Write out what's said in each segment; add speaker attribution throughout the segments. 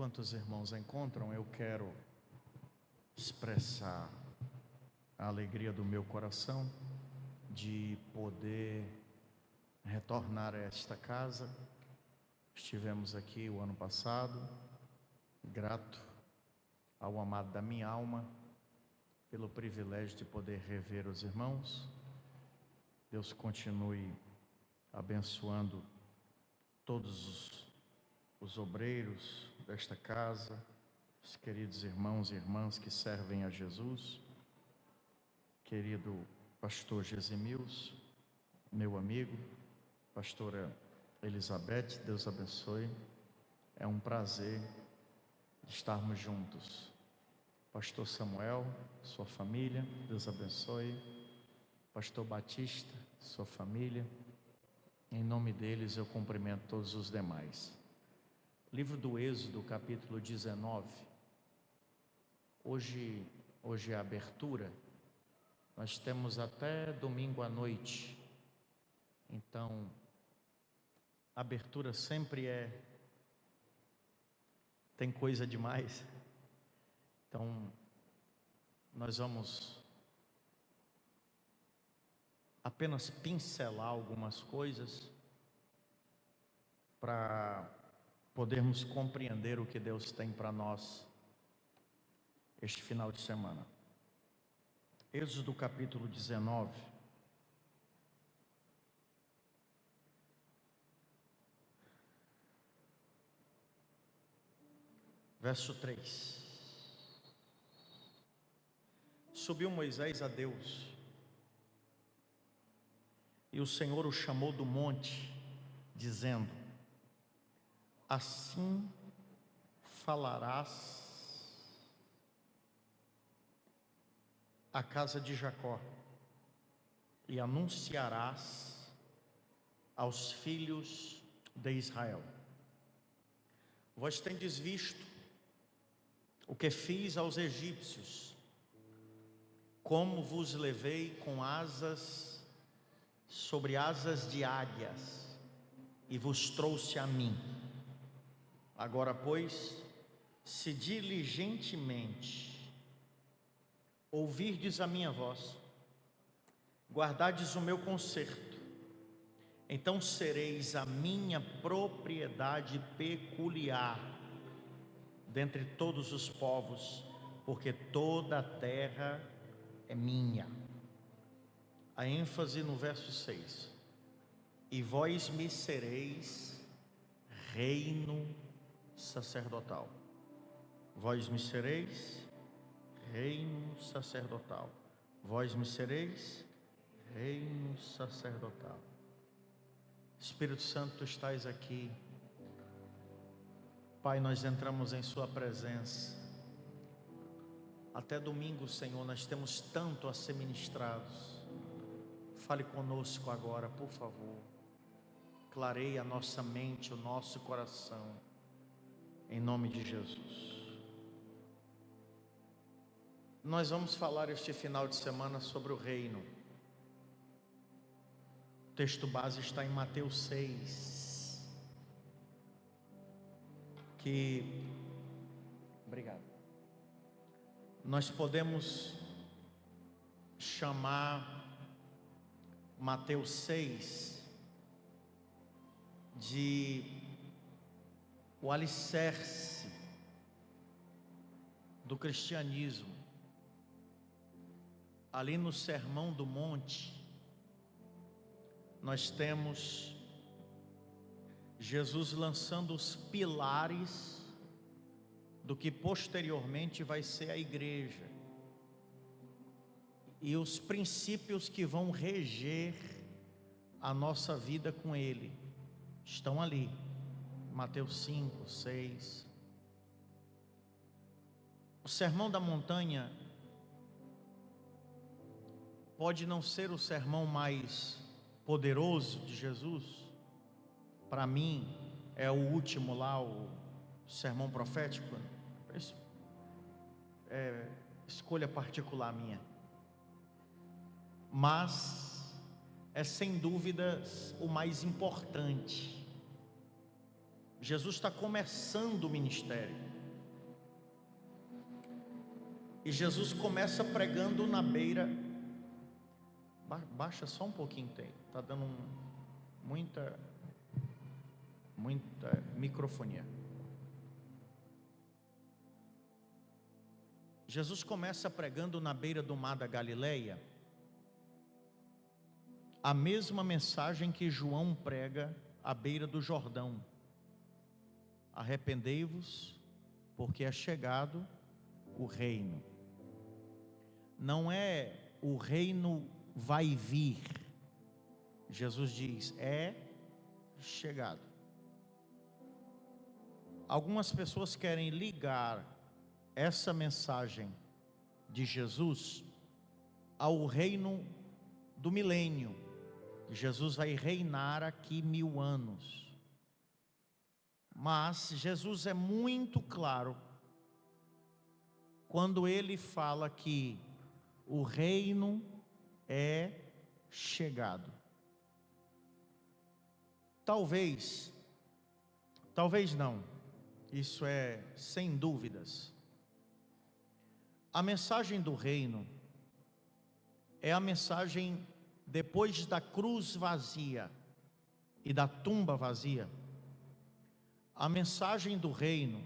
Speaker 1: Enquanto os irmãos encontram, eu quero expressar a alegria do meu coração de poder retornar a esta casa. Estivemos aqui o ano passado, grato ao amado da minha alma pelo privilégio de poder rever os irmãos. Deus continue abençoando todos os obreiros desta casa, os queridos irmãos e irmãs que servem a Jesus, querido pastor Gesimilson, meu amigo, pastora Elizabeth, Deus abençoe. É um prazer estarmos juntos. Pastor Samuel, sua família, Deus abençoe. Pastor Batista, sua família. Em nome deles eu cumprimento todos os demais. Livro do Êxodo, capítulo 19. Hoje é a abertura. Nós temos até domingo à noite. Então, a abertura sempre tem coisa demais. Então, nós vamos apenas pincelar algumas coisas para podermos compreender o que Deus tem para nós este final de semana. Êxodo capítulo 19. Verso 3. Subiu Moisés a Deus, e o Senhor o chamou do monte, dizendo: assim falarás à casa de Jacó, e anunciarás aos filhos de Israel: vós tendes visto o que fiz aos egípcios, como vos levei com asas sobre asas de águias, e vos trouxe a mim. Agora, pois, se diligentemente ouvirdes a minha voz, guardardes o meu concerto, então sereis a minha propriedade peculiar dentre todos os povos, porque toda a terra é minha. A ênfase no verso 6. E vós me sereis reino sacerdotal. Vós me sereis reino sacerdotal. Vós me sereis reino sacerdotal. Espírito Santo, tu estás aqui. Pai, nós entramos em sua presença. Até domingo, Senhor, nós temos tanto a ser ministrados. Fale conosco agora, por favor. Clareie a nossa mente, o nosso coração, em nome de Jesus. Nós vamos falar este final de semana sobre o reino. O texto base está em Mateus 6. Obrigado. Nós podemos chamar Mateus 6 de o alicerce do cristianismo. Ali no Sermão do Monte, nós temos Jesus lançando os pilares do que posteriormente vai ser a igreja, e os princípios que vão reger a nossa vida com Ele estão ali, Mateus 5, 6. O Sermão da Montanha pode não ser o sermão mais poderoso de Jesus. Para mim é o último lá, o sermão profético. É escolha particular minha. Mas é sem dúvidas o mais importante. Jesus está começando o ministério. E Jesus começa pregando na beira. Baixa só um pouquinho, está dando muita microfonia. Jesus começa pregando na beira do mar da Galileia a mesma mensagem que João prega à beira do Jordão: arrependei-vos, porque é chegado o reino. Não é o reino vai vir, Jesus diz, é chegado. Algumas pessoas querem ligar essa mensagem de Jesus ao reino do milênio. Jesus vai reinar aqui 1000 anos. Mas Jesus é muito claro quando ele fala que o reino é chegado. Talvez não, isso é sem dúvidas. A mensagem do reino é a mensagem depois da cruz vazia e da tumba vazia. A mensagem do reino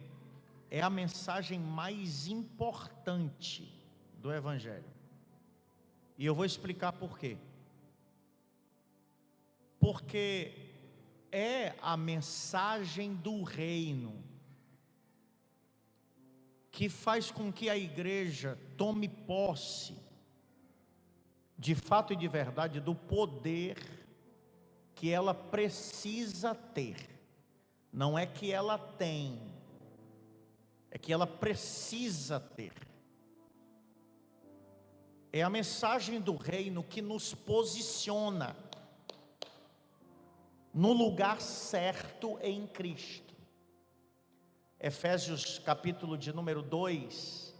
Speaker 1: é a mensagem mais importante do Evangelho. E eu vou explicar por quê. Porque é a mensagem do reino que faz com que a igreja tome posse, de fato e de verdade, do poder que ela precisa ter. Não é que ela tem, é que ela precisa ter. É a mensagem do reino que nos posiciona no lugar certo em Cristo. Efésios capítulo de número 2,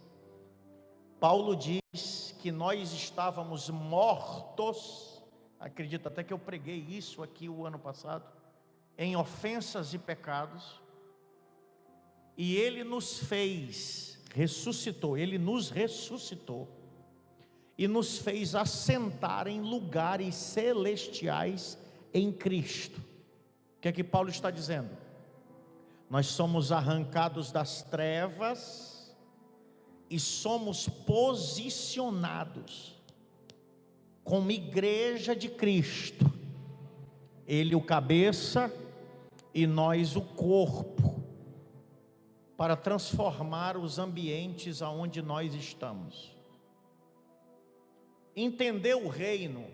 Speaker 1: Paulo diz que nós estávamos mortos, acredito até que eu preguei isso aqui o ano passado, em ofensas e pecados, e Ele nos ressuscitou, Ele nos ressuscitou, e nos fez assentar em lugares celestiais em Cristo. O que é que Paulo está dizendo? Nós somos arrancados das trevas e somos posicionados como igreja de Cristo. Ele o cabeça e nós o corpo, para transformar os ambientes aonde nós estamos. Entender o reino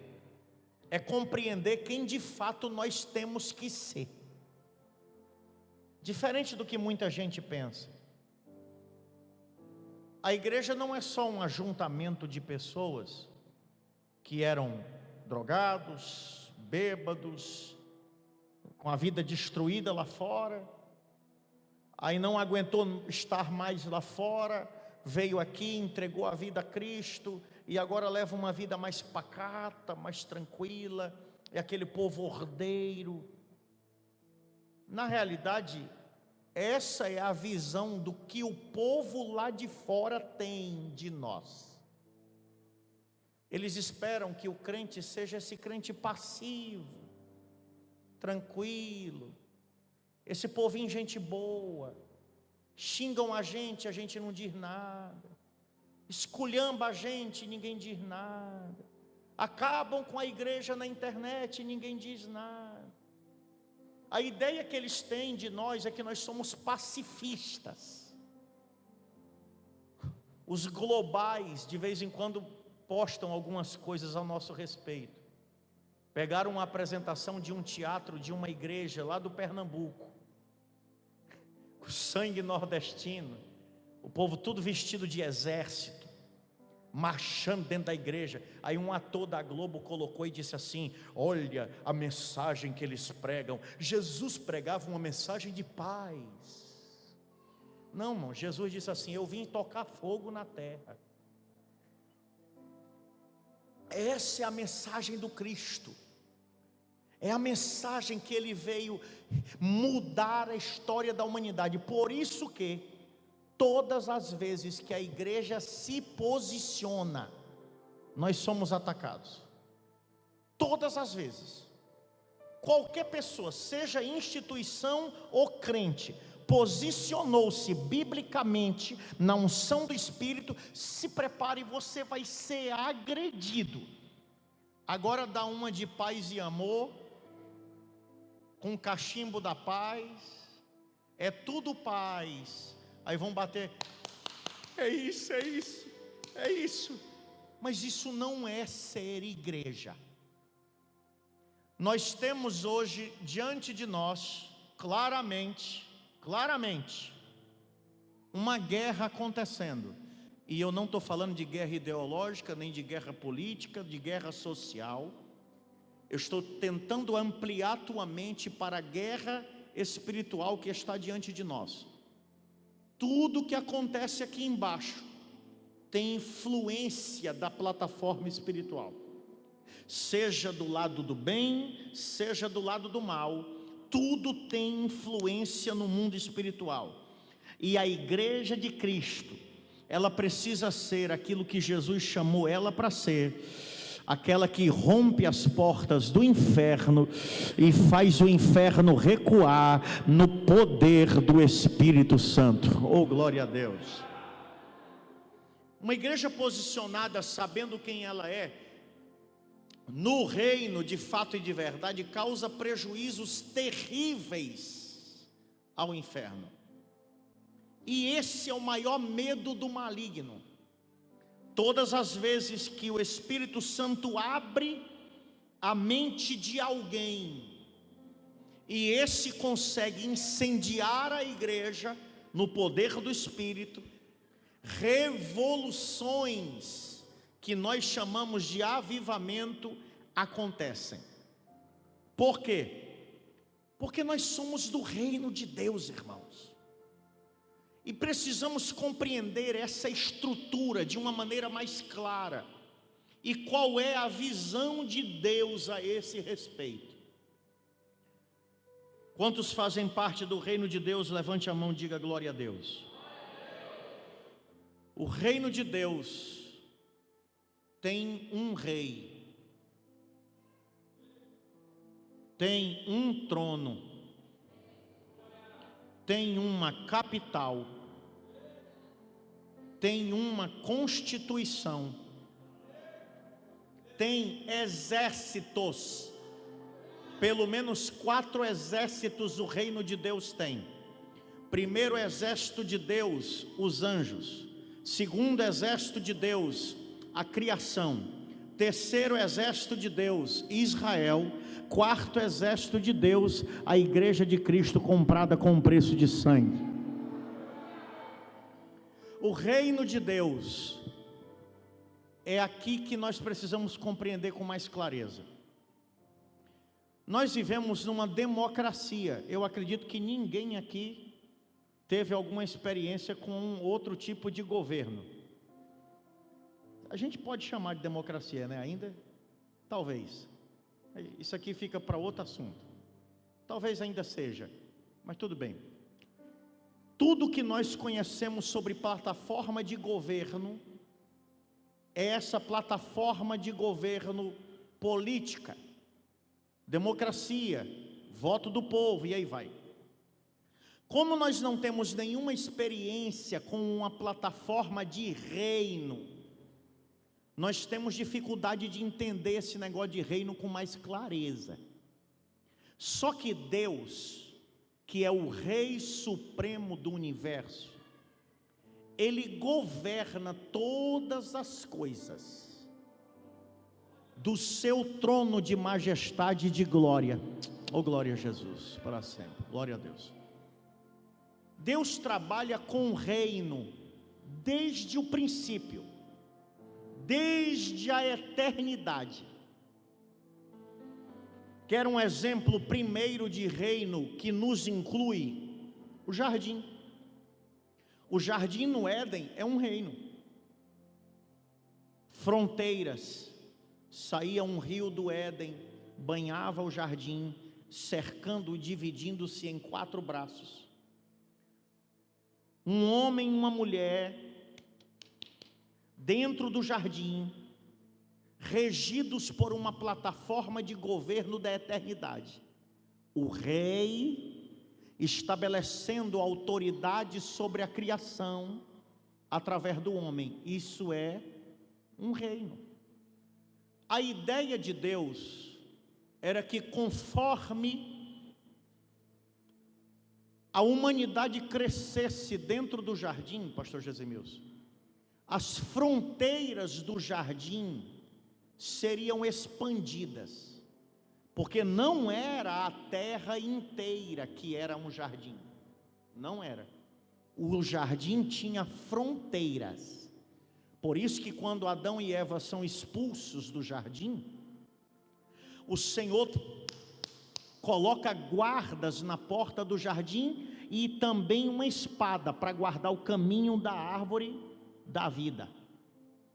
Speaker 1: é compreender quem de fato nós temos que ser. Diferente do que muita gente pensa. A igreja não é só um ajuntamento de pessoas que eram drogados, bêbados, com a vida destruída lá fora, aí não aguentou estar mais lá fora, veio aqui, entregou a vida a Cristo, e agora leva uma vida mais pacata, mais tranquila, é aquele povo ordeiro. Na realidade, essa é a visão do que o povo lá de fora tem de nós. Eles esperam que o crente seja esse crente passivo, tranquilo, esse povinho gente boa, xingam a gente não diz nada, esculhamba a gente, ninguém diz nada, acabam com a igreja na internet, ninguém diz nada. A ideia que eles têm de nós é que nós somos pacifistas. Os globais de vez em quando postam algumas coisas ao nosso respeito. Pegaram uma apresentação de um teatro de uma igreja lá do Pernambuco, com sangue nordestino, o povo tudo vestido de exército, marchando dentro da igreja. Aí um ator da Globo colocou e disse assim: olha a mensagem que eles pregam. Jesus pregava uma mensagem de paz. Não, irmão, Jesus disse assim: eu vim tocar fogo na terra. Essa é a mensagem do Cristo. É a mensagem que ele veio mudar a história da humanidade. Por isso que Todas as vezes que a igreja se posiciona, nós somos atacados. Todas as vezes. Qualquer pessoa, seja instituição ou crente, posicionou-se biblicamente na unção do Espírito, se prepare, você vai ser agredido. Agora dá uma de paz e amor, com cachimbo da paz, é tudo paz. Aí vão bater, é isso, é isso, é isso. Mas isso não é ser igreja. Nós temos hoje diante de nós, claramente, uma guerra acontecendo. E eu não estou falando de guerra ideológica, nem de guerra política, de guerra social. Eu estou tentando ampliar a tua mente para a guerra espiritual que está diante de nós. Tudo que acontece aqui embaixo tem influência da plataforma espiritual, seja do lado do bem, seja do lado do mal, tudo tem influência no mundo espiritual. E a igreja de Cristo, ela precisa ser aquilo que Jesus chamou ela para ser, aquela que rompe as portas do inferno e faz o inferno recuar no poder do Espírito Santo. Oh, glória a Deus! Uma igreja posicionada, sabendo quem ela é, no reino de fato e de verdade, causa prejuízos terríveis ao inferno. E esse é o maior medo do maligno. Todas as vezes que o Espírito Santo abre a mente de alguém, e esse consegue incendiar a igreja no poder do Espírito, revoluções que nós chamamos de avivamento acontecem. Por quê? Porque nós somos do reino de Deus, irmãos. E precisamos compreender essa estrutura de uma maneira mais clara. E qual é a visão de Deus a esse respeito? Quantos fazem parte do reino de Deus? Levante a mão e diga glória a Deus. O reino de Deus tem um rei, tem um trono, tem uma capital, tem uma constituição, tem exércitos, pelo menos 4 exércitos o reino de Deus tem. Primeiro exército de Deus, os anjos. Segundo exército de Deus, a criação. Terceiro exército de Deus, Israel. Quarto exército de Deus, a igreja de Cristo comprada com preço de sangue. O reino de Deus é aqui que nós precisamos compreender com mais clareza. Nós vivemos numa democracia. Eu acredito que ninguém aqui teve alguma experiência com outro tipo de governo. A gente pode chamar de democracia, né? Ainda? Talvez. Isso aqui fica para outro assunto. Talvez ainda seja, mas tudo bem. Tudo que nós conhecemos sobre plataforma de governo é essa plataforma de governo política, democracia, voto do povo, e aí vai. Como nós não temos nenhuma experiência com uma plataforma de reino, nós temos dificuldade de entender esse negócio de reino com mais clareza. Só que Deus, que é o Rei Supremo do universo, Ele governa todas as coisas do seu trono de majestade e de glória. Oh, glória a Jesus, para sempre, glória a Deus. Deus trabalha com o reino desde o princípio, desde a eternidade. Quer um exemplo primeiro de reino que nos inclui? O jardim. O jardim no Éden é um reino. Fronteiras. Saía um rio do Éden, banhava o jardim, cercando e dividindo-se em 4 braços. um homem e uma mulher dentro do jardim, regidos por uma plataforma de governo da eternidade. O rei estabelecendo autoridade sobre a criação através do homem. Isso é um reino. A ideia de Deus era que, conforme a humanidade crescesse dentro do jardim, pastor Gesemilson, as fronteiras do jardim seriam expandidas, porque não era a terra inteira que era um jardim, não era. O jardim tinha fronteiras. Por isso que quando Adão e Eva são expulsos do jardim, o Senhor coloca guardas na porta do jardim e também uma espada para guardar o caminho da árvore da vida.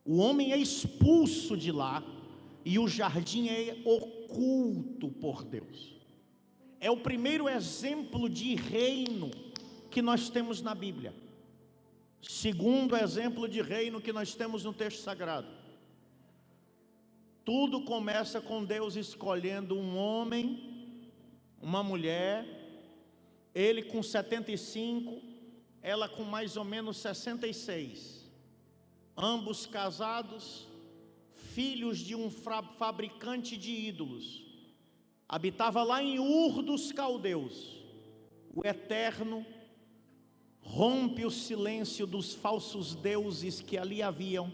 Speaker 1: O homem é expulso de lá e o jardim é oculto por Deus. É o primeiro exemplo de reino que nós temos na Bíblia. Segundo exemplo de reino que nós temos no texto sagrado. Tudo começa com Deus escolhendo um homem, uma mulher, ele com 75, ela com mais ou menos 66. Ambos casados, filhos de um fabricante de ídolos. Habitava lá em Ur dos Caldeus. O Eterno rompe o silêncio dos falsos deuses que ali haviam,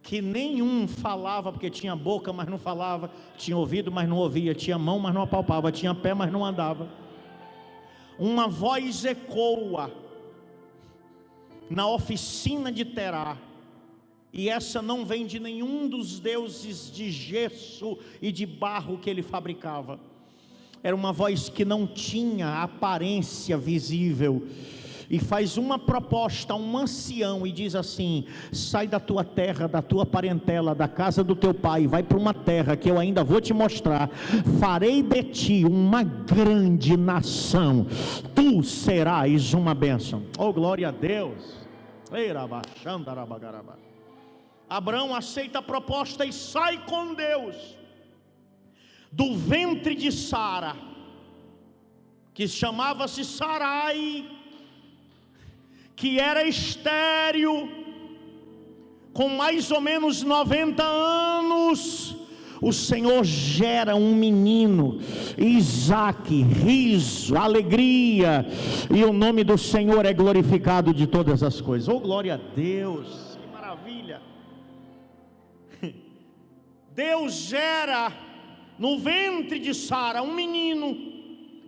Speaker 1: que nenhum falava, porque tinha boca, mas não falava, tinha ouvido, mas não ouvia, tinha mão, mas não apalpava, tinha pé, mas não andava. Uma voz ecoa na oficina de Terá, e essa não vem de nenhum dos deuses de gesso e de barro que ele fabricava. Era uma voz que não tinha aparência visível, e faz uma proposta a um ancião e diz assim: sai da tua terra, da tua parentela, da casa do teu pai, vai para uma terra que eu ainda vou te mostrar. Farei de ti uma grande nação, tu serás uma bênção. Oh, glória a Deus. Abraão aceita a proposta e sai com Deus do ventre de Sara, que chamava-se Sarai, que era estéril, com mais ou menos 90 anos. O Senhor gera um menino, Isaque, riso, alegria, e o nome do Senhor é glorificado de todas as coisas. Oh, glória a Deus, que maravilha! Deus gera no ventre de Sara um menino,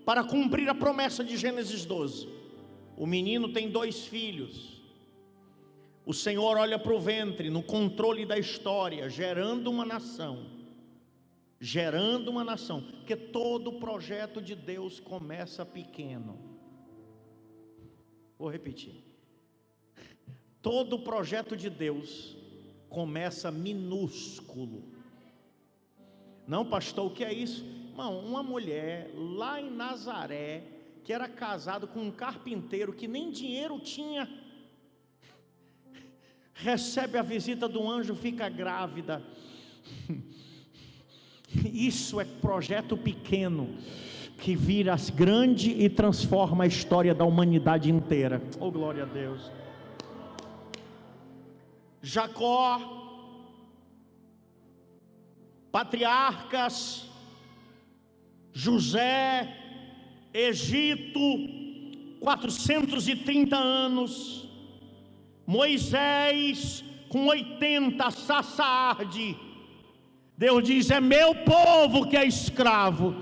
Speaker 1: para cumprir a promessa de Gênesis 12. O menino tem 2 filhos. O Senhor olha para o ventre, no controle da história, gerando uma nação. Gerando uma nação, porque todo projeto de Deus começa pequeno. Vou repetir. Todo projeto de Deus começa minúsculo. Não, pastor, o que é isso? Irmão, uma mulher lá em Nazaré, que era casado com um carpinteiro que nem dinheiro tinha, recebe a visita do anjo, fica grávida. Isso é projeto pequeno que vira grande e transforma a história da humanidade inteira. Oh, glória a Deus. Jacó, patriarcas, José, Egito, 430 anos, Moisés com 80, Sassarde. Deus diz: é meu povo que é escravo.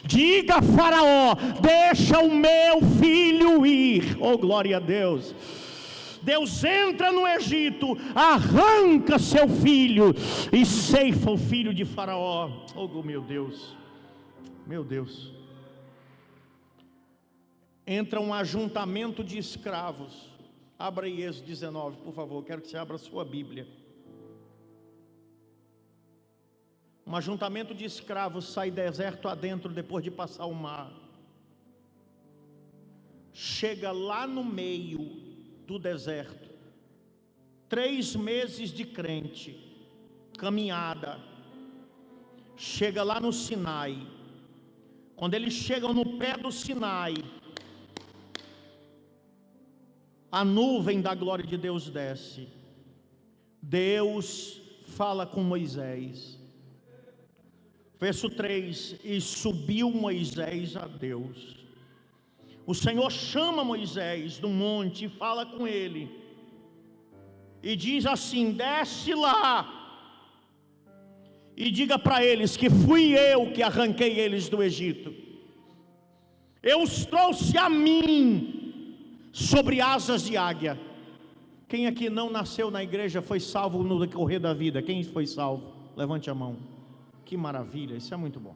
Speaker 1: Diga a Faraó: deixa o meu filho ir. Oh, glória a Deus. Deus entra no Egito, arranca seu filho e ceifa o filho de Faraó. Oh, meu Deus, meu Deus. Entra um ajuntamento de escravos. Abra aí Êxodo 19, por favor. Quero que você abra a sua Bíblia. Um ajuntamento de escravos sai deserto adentro depois de passar o mar. chega lá no meio do deserto, 3 meses de crente, caminhada, chega lá no Sinai. Quando eles chegam no pé do Sinai, a nuvem da glória de Deus desce. Deus fala com Moisés. Verso 3: e subiu Moisés a Deus. O Senhor chama Moisés do monte e fala com ele, e diz assim: desce lá e diga para eles que fui eu que arranquei eles do Egito. Eu os trouxe a mim sobre asas de águia. Quem aqui não nasceu na igreja foi salvo no decorrer da vida? Quem foi salvo? Levante a mão. Que maravilha, isso é muito bom.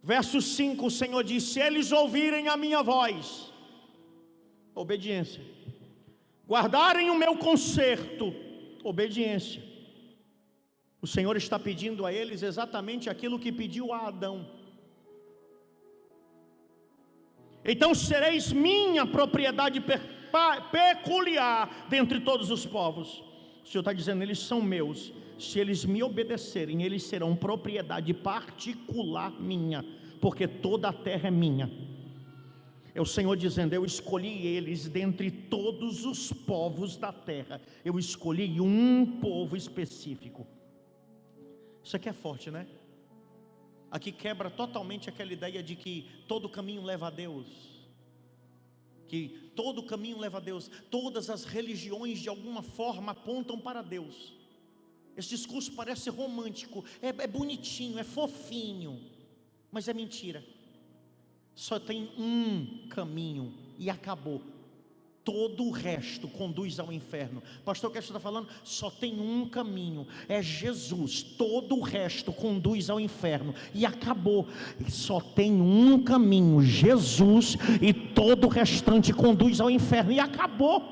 Speaker 1: Verso 5, o Senhor diz: se eles ouvirem a minha voz, obediência, guardarem o meu conserto, obediência. O Senhor está pedindo a eles exatamente aquilo que pediu a Adão. Então sereis minha propriedade peculiar dentre todos os povos. O Senhor está dizendo: eles são meus. Se eles me obedecerem, eles serão propriedade particular minha, porque toda a terra é minha. É o Senhor dizendo: eu escolhi eles dentre todos os povos da terra. Eu escolhi um povo específico. Isso aqui é forte, né? Aqui quebra totalmente aquela ideia de que todo caminho leva a Deus. Que todo caminho leva a Deus. Todas as religiões de alguma forma apontam para Deus. Esse discurso parece romântico, é bonitinho, é fofinho, mas é mentira. Só tem um caminho e acabou. Todo o resto conduz ao inferno. Pastor, o que você está falando? Só tem um caminho, é Jesus. Todo o resto conduz ao inferno e acabou. Só tem um caminho, Jesus, e todo o restante conduz ao inferno e acabou.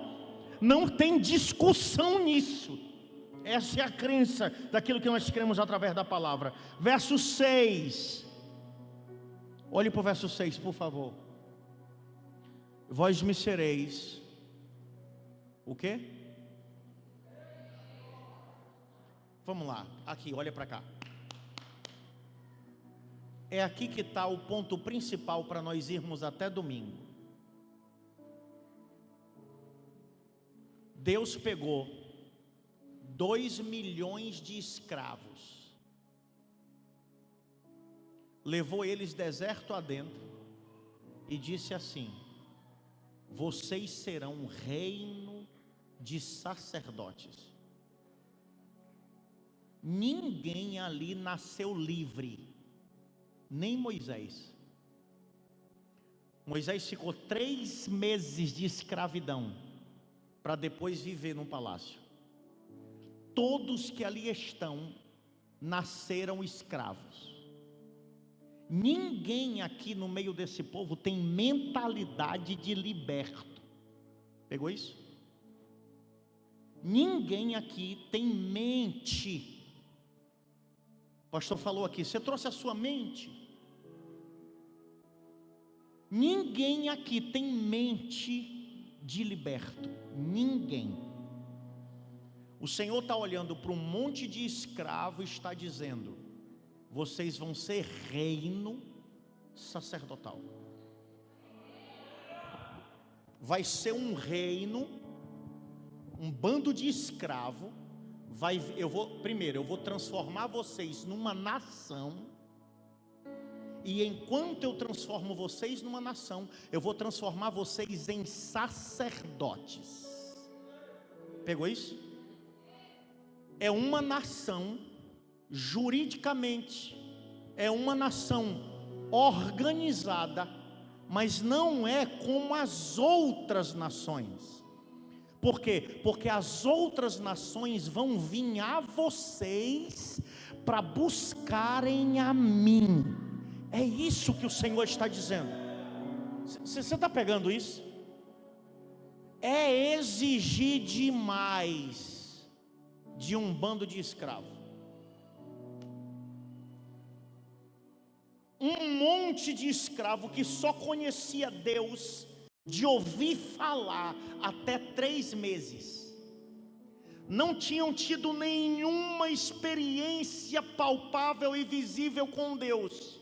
Speaker 1: Não tem discussão nisso. Essa é a crença daquilo que nós cremos através da palavra. Verso 6. Olhe para o verso 6, por favor. Vós me sereis o quê? Vamos lá, aqui, olha para cá. É aqui que está o ponto principal para nós irmos até domingo. Deus pegou 2 milhões de escravos, levou eles deserto adentro e disse assim: vocês serão um reino de sacerdotes. Ninguém ali nasceu livre, nem Moisés. Moisés ficou 3 meses de escravidão para depois viver num palácio. Todos que ali estão nasceram escravos. Ninguém aqui no meio desse povo tem mentalidade de liberto. Pegou isso? Ninguém aqui tem mente. O pastor falou aqui: você trouxe a sua mente. Ninguém aqui tem mente de liberto. Ninguém. O Senhor está olhando para um monte de escravo e está dizendo: vocês vão ser reino sacerdotal. Vai ser um reino, um bando de escravo. Eu vou transformar vocês numa nação. E enquanto eu transformo vocês numa nação, eu vou transformar vocês em sacerdotes. Pegou isso? É uma nação, juridicamente, é uma nação organizada, mas não é como as outras nações. Por quê? Porque as outras nações vão vir a vocês para buscarem a mim. É isso que o Senhor está dizendo. Você está pegando isso? É exigir demais de um bando de escravos. um monte de escravo que só conhecia Deus de ouvir falar até 3 meses. Não tinham tido nenhuma experiência palpável e visível com Deus.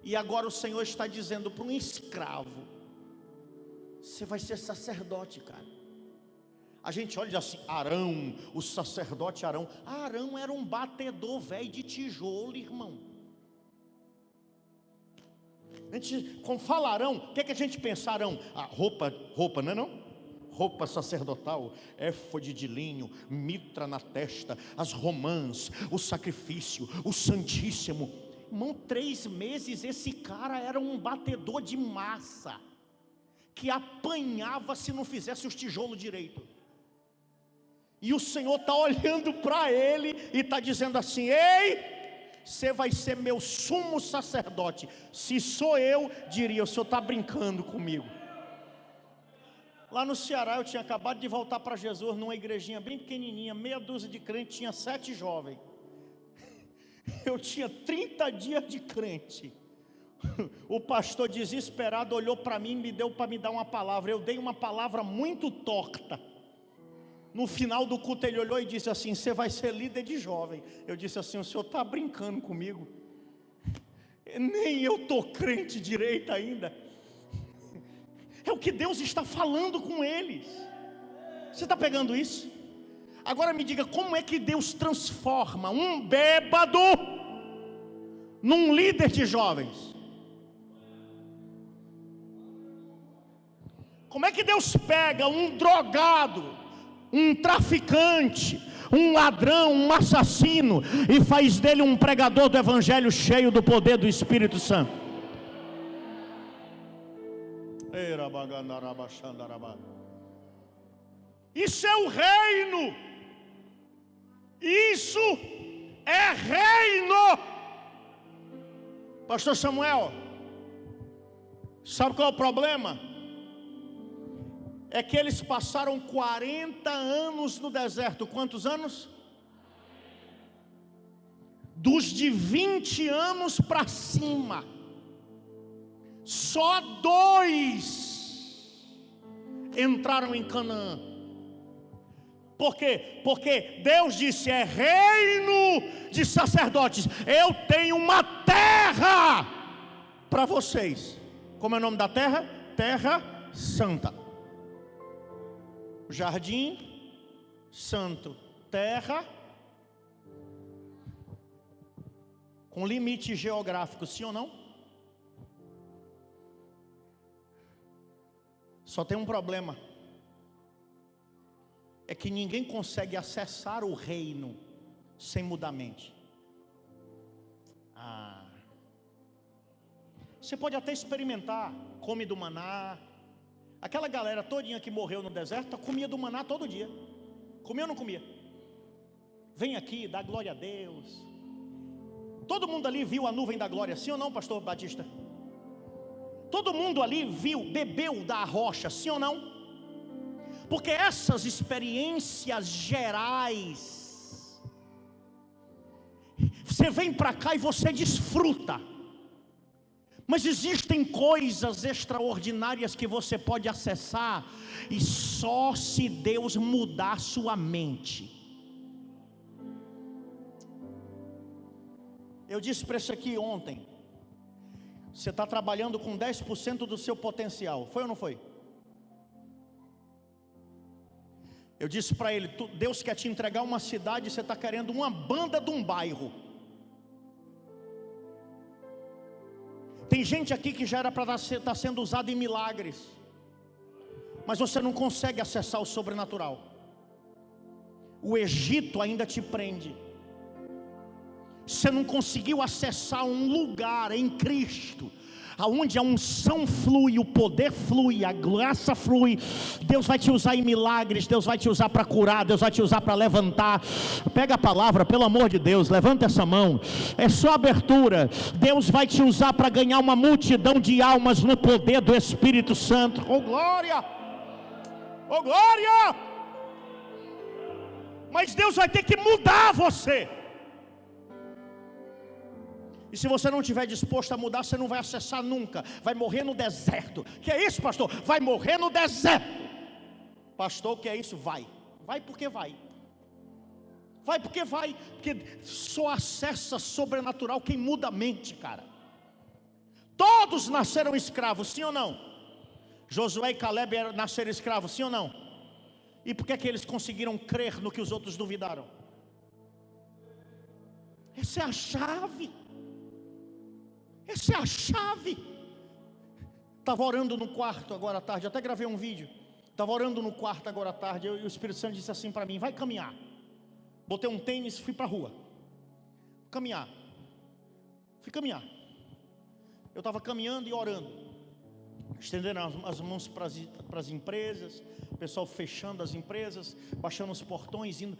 Speaker 1: E agora o Senhor está dizendo para um escravo: você vai ser sacerdote, cara. A gente olha e diz assim: Arão, o sacerdote Arão. Arão era um batedor velho de tijolo, irmão. A gente, quando fala Arão, o que é que a gente pensa? Arão, roupa, não é não? Roupa sacerdotal, éfode de linho, mitra na testa, as romãs, o sacrifício, o santíssimo. Irmão, 3 meses esse cara era um batedor de massa, que apanhava se não fizesse os tijolos direito. E o Senhor está olhando para ele e está dizendo assim: ei, você vai ser meu sumo sacerdote. Se sou eu, diria: o Senhor está brincando comigo. Lá no Ceará eu tinha acabado de voltar para Jesus, numa igrejinha bem pequenininha, meia dúzia de crentes, tinha 7 jovens. Eu tinha 30 dias de crente. O pastor desesperado olhou para mim e me deu para me dar uma palavra. Eu dei uma palavra muito torta. No final do culto ele olhou e disse assim: você vai ser líder de jovem. Eu disse assim: o senhor está brincando comigo? Nem eu estou crente direito ainda. É o que Deus está falando com eles. Você está pegando isso? Agora me diga, como é que Deus transforma um bêbado num líder de jovens? Como é que Deus pega um drogado, um traficante, um ladrão, um assassino, e faz dele um pregador do evangelho cheio do poder do Espírito Santo? Isso é o reino. Isso é reino. Pastor Samuel, sabe qual é o problema? É que eles passaram 40 anos no deserto. Quantos anos? Dos de 20 anos para cima, só 2 entraram em Canaã. Por quê? Porque Deus disse: é reino de sacerdotes. Eu tenho uma terra para vocês. Como é o nome da terra? Terra Santa. Jardim Santo. Terra com limite geográfico, sim ou não? Só tem um problema: é que ninguém consegue acessar o reino sem mudar a mente. Você pode até experimentar, come do maná. Aquela galera todinha que morreu no deserto comia do maná todo dia. Comia ou não comia? Vem aqui, dá glória a Deus. Todo mundo ali viu a nuvem da glória, sim ou não, pastor Batista? Todo mundo ali viu, bebeu da rocha, sim ou não? Porque essas experiências gerais, você vem para cá e você desfruta. Mas existem coisas extraordinárias que você pode acessar, e só se Deus mudar sua mente. Eu disse para esse aqui ontem: você está trabalhando com 10% do seu potencial. Foi ou não foi? Eu disse para ele: Deus quer te entregar uma cidade e você está querendo uma banda de um bairro. Tem gente aqui que já era para estar sendo usado em milagres, mas você não consegue acessar o sobrenatural. O Egito ainda te prende. Você não conseguiu acessar um lugar em Cristo, aonde a unção flui, o poder flui, a graça flui. Deus vai te usar em milagres, Deus vai te usar para curar, Deus vai te usar para levantar. Pega a palavra, pelo amor de Deus, levanta essa mão. É só abertura. Deus vai te usar para ganhar uma multidão de almas no poder do Espírito Santo. Oh glória! Oh glória! Mas Deus vai ter que mudar você.
Speaker 2: E se você não estiver disposto a mudar, você não vai acessar nunca. Vai morrer no deserto. Que é isso, pastor? Vai morrer no deserto. Pastor, que é isso? Vai. Vai porque vai. Vai porque vai. Porque só acessa sobrenatural quem muda a mente, cara. Todos nasceram escravos, sim ou não? Josué e Caleb nasceram escravos, sim ou não? E por que é que eles conseguiram crer no que os outros duvidaram? Essa é a chave. Essa é a chave. Estava orando no quarto agora à tarde, até gravei um vídeo. Estava orando no quarto agora à tarde, e o Espírito Santo disse assim para mim: vai caminhar. Botei um tênis e fui para a rua caminhar. Fui caminhar. Eu estava caminhando e orando, estendendo as mãos para as empresas, o pessoal fechando as empresas, baixando os portões, indo.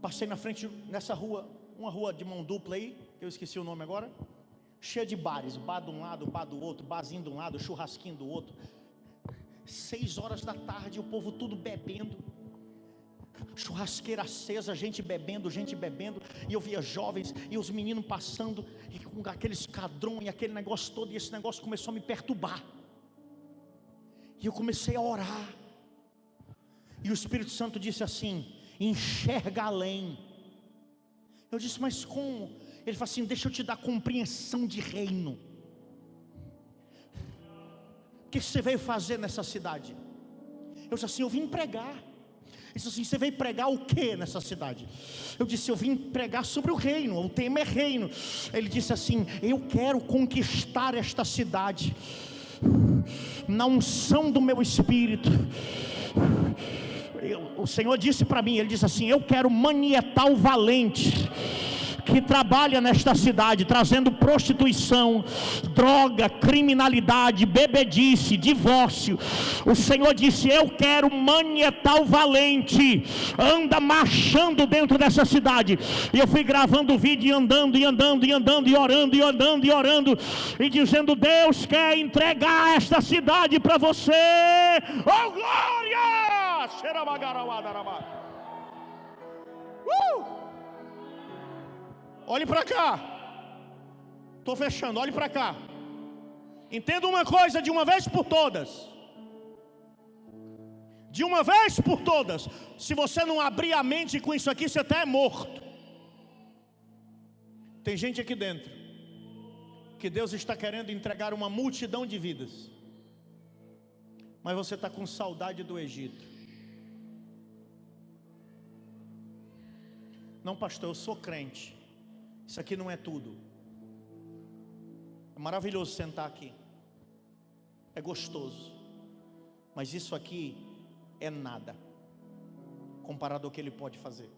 Speaker 2: Passei na frente nessa rua, uma rua de mão dupla aí, que eu esqueci o nome agora, cheia de bares, bar de um lado, bar do outro, barzinho de um lado, churrasquinho do outro. 6 horas da tarde, o povo tudo bebendo, churrasqueira acesa, gente bebendo, e eu via jovens e os meninos passando, e com aqueles cadrões e aquele negócio todo, e esse negócio começou a me perturbar, e eu comecei a orar, e o Espírito Santo disse assim: enxerga além. Eu disse: mas como? Ele falou assim: deixa eu te dar compreensão de reino. O que você veio fazer nessa cidade? Eu disse assim: eu vim pregar. Ele disse assim: você veio pregar o que nessa cidade? Eu disse: eu vim pregar sobre o reino, o tema é reino. Ele disse assim: eu quero conquistar esta cidade na unção do meu espírito. O Senhor disse para mim, Ele disse assim: eu quero manietar o valente que trabalha nesta cidade, trazendo prostituição, droga, criminalidade, bebedice, divórcio. O Senhor disse: eu quero manietar o valente, anda marchando dentro dessa cidade. E eu fui gravando o vídeo, e andando, e andando, e andando, e orando, e andando, e orando, e dizendo: Deus quer entregar esta cidade para você. Oh glória! Olhe para cá. Estou fechando, olhe para cá. Entenda uma coisa de uma vez por todas. De uma vez por todas. Se você não abrir a mente com isso aqui, você até é morto. Tem gente aqui dentro que Deus está querendo entregar uma multidão de vidas, mas você está com saudade do Egito. Não, pastor, eu sou crente. Isso aqui não é tudo. É maravilhoso sentar aqui, é gostoso, mas isso aqui é nada comparado ao que Ele pode fazer.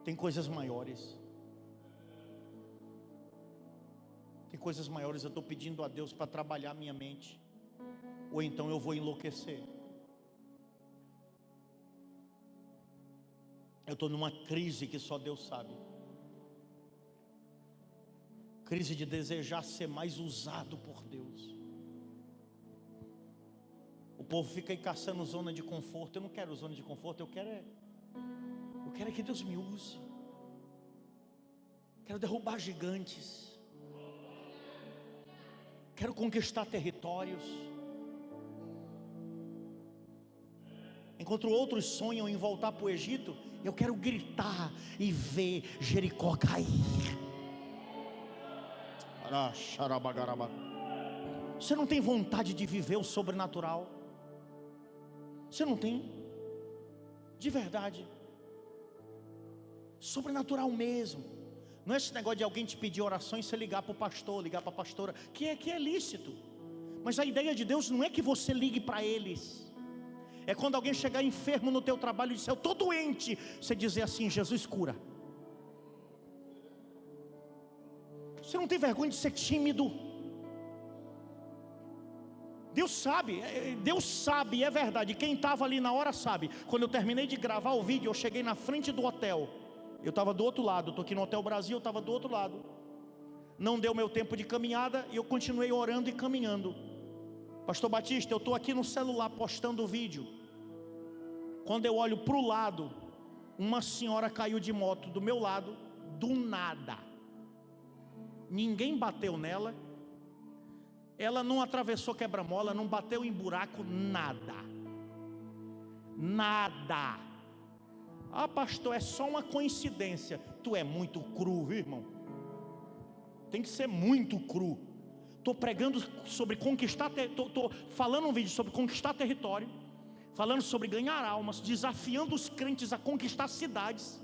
Speaker 2: Tem coisas maiores. Tem coisas maiores. Eu estou pedindo a Deus para trabalhar minha mente, ou então eu vou enlouquecer. Eu estou numa crise que só Deus sabe. Crise de desejar ser mais usado por Deus. O povo fica aí caçando zona de conforto. Eu não quero zona de conforto, eu quero é que Deus me use. Quero derrubar gigantes. Quero conquistar territórios. Enquanto outros sonham em voltar para o Egito, eu quero gritar e ver Jericó cair. Você não tem vontade de viver o sobrenatural? Você não tem? De verdade. Sobrenatural mesmo. Não é esse negócio de alguém te pedir oração e você ligar para o pastor, ligar para a pastora, que é lícito. Mas a ideia de Deus não é que você ligue para eles. É quando alguém chegar enfermo no teu trabalho e dizer: eu estou doente, você dizer assim: Jesus cura. Você não tem vergonha de ser tímido? Deus sabe, é verdade. Quem estava ali na hora sabe. Quando eu terminei de gravar o vídeo, eu cheguei na frente do hotel. Eu estava do outro lado, estou aqui no Hotel Brasil, eu estava do outro lado. Não deu meu tempo de caminhada e eu continuei orando e caminhando. Pastor Batista, eu estou aqui no celular postando o vídeo. Quando eu olho para o lado, uma senhora caiu de moto do meu lado, do nada. Ninguém bateu nela, ela não atravessou quebra-mola, não bateu em buraco, nada. Nada. Ah, pastor, é só uma coincidência. Tu é muito cru, viu, irmão? Tem que ser muito cru. Estou pregando sobre conquistar, estou falando um vídeo sobre conquistar território, falando sobre ganhar almas, desafiando os crentes a conquistar cidades.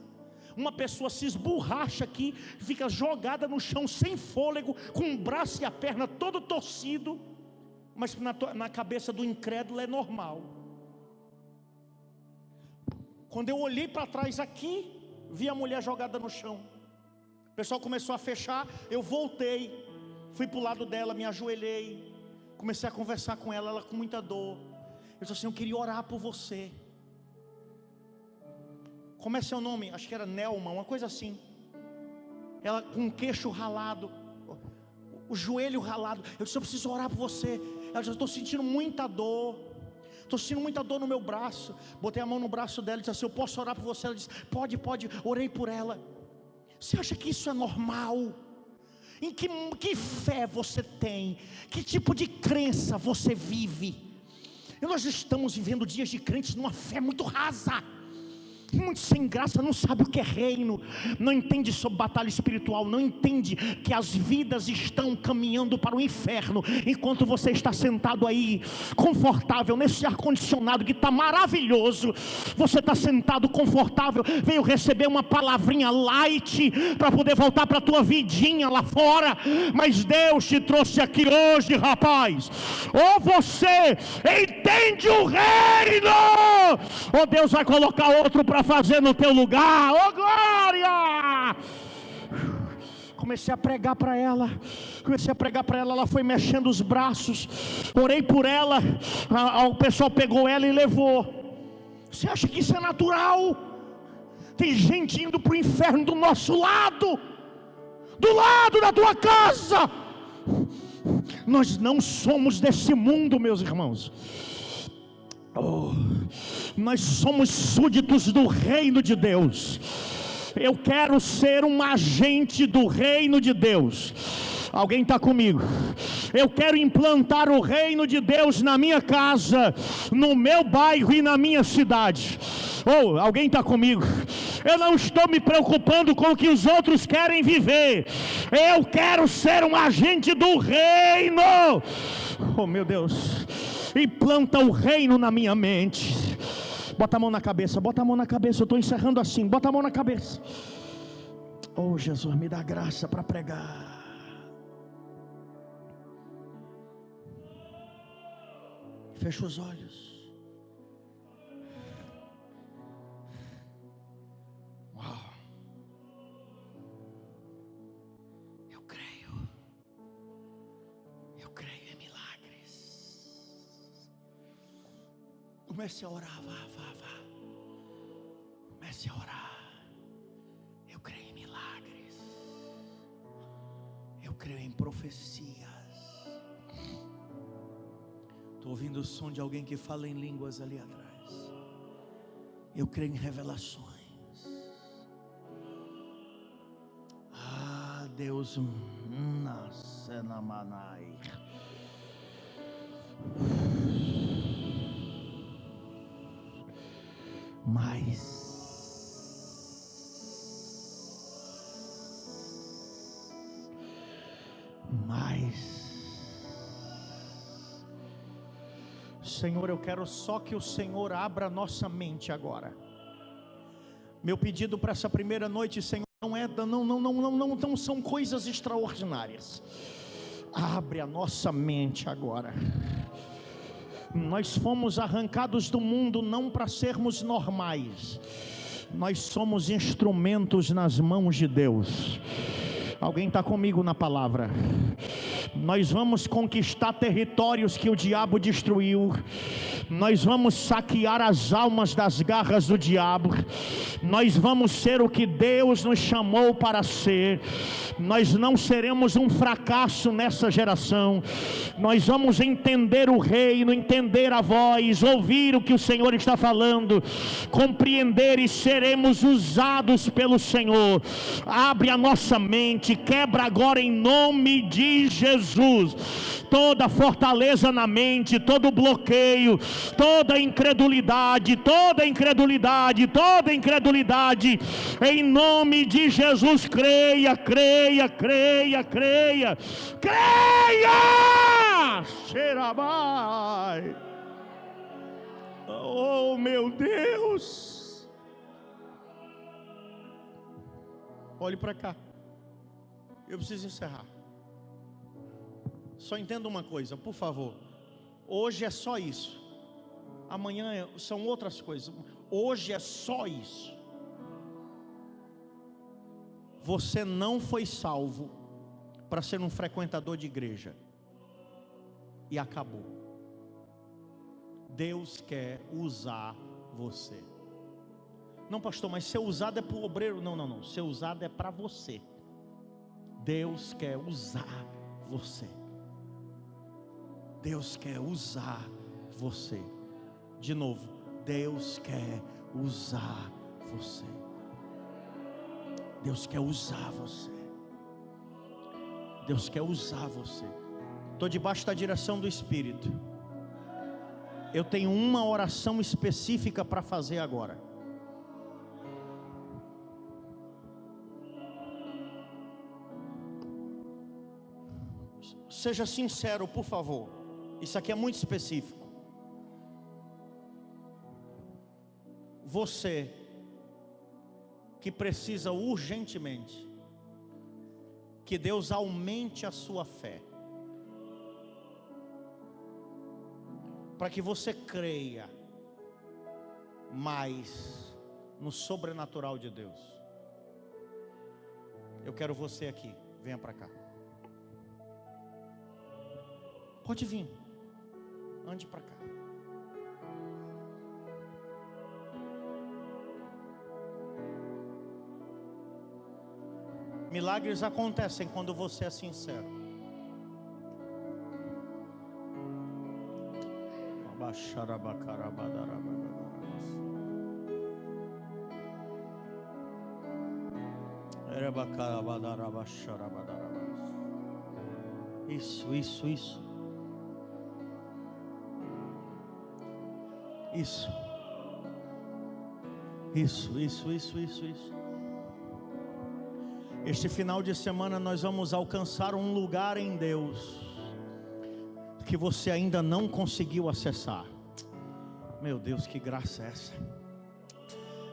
Speaker 2: Uma pessoa se esborracha aqui, fica jogada no chão sem fôlego, com o braço e a perna todo torcido, mas na cabeça do incrédulo é normal. Quando eu olhei para trás aqui, vi a mulher jogada no chão. O pessoal começou a fechar, eu voltei, fui para o lado dela, me ajoelhei, comecei a conversar com ela, ela com muita dor. Eu disse assim: eu queria orar por você. Como é seu nome? Acho que era Nelma, uma coisa assim. Ela com o queixo ralado, o joelho ralado. Eu disse: eu preciso orar por você. Ela disse: eu estou sentindo muita dor. Estou sentindo muita dor no meu braço. Botei a mão no braço dela e disse assim: eu posso orar por você? Ela disse: pode. Orei por ela. Você acha que isso é normal? Em que fé você tem? Que tipo de crença você vive? E nós estamos vivendo dias de crentes numa fé muito rasa, muito sem graça, não sabe o que é reino, não entende sobre batalha espiritual, não entende que as vidas estão caminhando para o inferno, enquanto você está sentado aí, confortável, nesse ar-condicionado que está maravilhoso. Você está sentado confortável, veio receber uma palavrinha light, para poder voltar para a tua vidinha lá fora, mas Deus te trouxe aqui hoje, rapaz. Ou você entende o reino, ou Deus vai colocar outro para fazer no teu lugar. Oh glória! Comecei a pregar para ela, ela foi mexendo os braços, orei por ela, o pessoal pegou ela e levou. Você acha que isso é natural? Tem gente indo para o inferno do nosso lado, do lado da tua casa. Nós não somos desse mundo, meus irmãos. Nós somos súditos do reino de Deus. Eu quero ser um agente do reino de Deus. Alguém está comigo? Eu quero implantar o reino de Deus na minha casa, no meu bairro e na minha cidade. Alguém está comigo? Eu não estou me preocupando com o que os outros querem viver. Eu quero ser um agente do reino. Oh meu Deus, implanta o reino na minha mente. Bota a mão na cabeça, eu estou encerrando assim. Bota a mão na cabeça. Oh Jesus, me dá graça para pregar. Fecha os olhos. Uau. Eu creio em milagres. Comece a orar, vá. Comece a orar. Eu creio em milagres. Eu creio em profecias. Estou ouvindo o som de alguém que fala em línguas ali atrás. Eu creio em revelações. Ah, Deus, nasce na manai. Mais. Senhor, eu quero só que o Senhor abra nossa mente agora. Meu pedido para essa primeira noite, Senhor, não são coisas extraordinárias. Abre a nossa mente agora. Nós fomos arrancados do mundo não para sermos normais. Nós somos instrumentos nas mãos de Deus. Alguém está comigo na palavra? Nós vamos conquistar territórios que o diabo destruiu. Nós vamos saquear as almas das garras do diabo. Nós vamos ser o que Deus nos chamou para ser. Nós não seremos um fracasso nessa geração. Nós vamos entender o reino, entender a voz, ouvir o que o Senhor está falando, compreender, e seremos usados pelo Senhor. Abre a nossa mente, quebra agora em nome de Jesus toda fortaleza na mente, todo bloqueio, toda incredulidade, em nome de Jesus. Creia, Xerabai. Oh meu Deus, olhe para cá, eu preciso encerrar. Só entenda uma coisa, por favor. Hoje é só isso. Amanhã são outras coisas. Hoje é só isso. Você não foi salvo para ser um frequentador de igreja. E acabou. Deus quer usar você. Não, pastor, mas ser usado é para o obreiro. Não. Ser usado é para você. Deus quer usar você. Deus quer usar você. De novo, Deus quer usar você. Deus quer usar você. Deus quer usar você. Estou debaixo da direção do Espírito. Eu tenho uma oração específica para fazer agora. Seja sincero, por favor. Isso aqui é muito específico. Você que precisa urgentemente que Deus aumente a sua fé, para que você creia mais no sobrenatural de Deus. Eu quero você aqui, venha para cá. Pode vir, ande para cá. Milagres acontecem quando você é sincero. Isso. Este final de semana nós vamos alcançar um lugar em Deus que você ainda não conseguiu acessar. Meu Deus, que graça é essa?